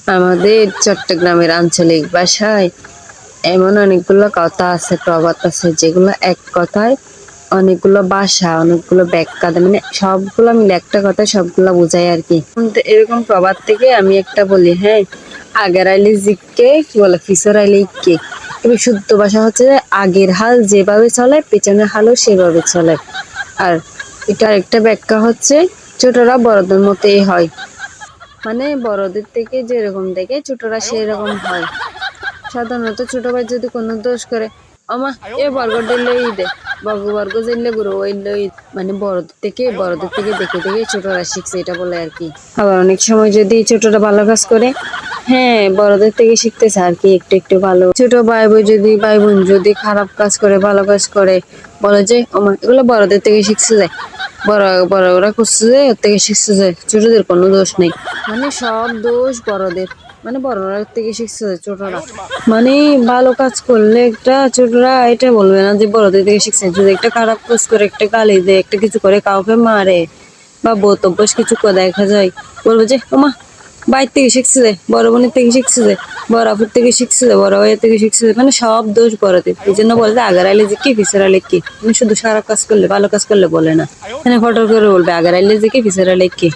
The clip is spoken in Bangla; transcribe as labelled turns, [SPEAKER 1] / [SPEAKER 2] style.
[SPEAKER 1] আমাদের চট্টগ্রামের আঞ্চলিক ভাষায় এমন অনেকগুলো কথা আছে, প্রবাদ আছে, যেগুলো এক কথায় অনেকগুলো ভাষা, অনেকগুলো ব্যাখ্যা দেয়, মানে সবগুলো মিলে একটা কথা সবগুলো বোঝায় আর কি। কিন্তু এরকম প্রবাদ থেকে আমি একটা বলি, হ্যাঁ, আগের আইলে জিককে কি বলে, পিছর আইলে ইককে। এবার শুদ্ধ ভাষা হচ্ছে যে আগের হাল যেভাবে চলে পেছনের হালও সেভাবে চলে। আর এটার একটা ব্যাখ্যা হচ্ছে ছোটরা বড়দের মতোই হয়, মানে বড়দের থেকে যেরকম দেখে ছোটরা সেরকম হয়। সাধারণত ছোট ভাই যদি কোনো দোষ করে, আমা এ বর্গ দিলেই দে, বর্গ বর্গ দিলে গুরু ওইলই, মানে বড়দের থেকে দেখে দেখে ছোটরা শিখছে, এটা বলে আর কি। আবার অনেক সময় যদি ছোটরা ভালো কাজ করে, হ্যাঁ, বড়দের থেকে শিখতেছে আর কি, একটু একটু ভালো। ছোট ভাই বোন যদি খারাপ কাজ করে ভালো কাজ করে, বলে যে আমা এগুলো বড়দের থেকে শিখছে যায়, বড় ওরা করছে যে ওর থেকে শিখছে যায়, ছোটদের কোনো দোষ নেই। মানে সব দোষ বড়দের, মানে বড়রা থেকে শিখছে ছোটরা। মানে ভালো কাজ করলে একটা ছোটরা এটা বলবে না যে বড়দের থেকে শিখছে। যদি একটা খারাপ কাজ করে, একটা গালি দেয়, একটা কিছু করে, কাউকে মারে বা বদভ্যাস কিছু করে দেখা যায়, বলবে যে ওমা বাইর থেকে শিখছে যে, বড় বোনের থেকে শিখছে যে, বড় আপুর থেকে শিখছে যে, বড় ভাইয়ের থেকে শিখছে যে, মানে সব দোষ বড়দের। এই জন্য বলে যে আগার আইলে যে কি পিছের আইলে কি, মানে শুধু খারাপ কাজ করলে ভালো কাজ করলে বলে না, মানে ফটো করে বলবে আগার আইলে যে কি পিছের আইলে কি।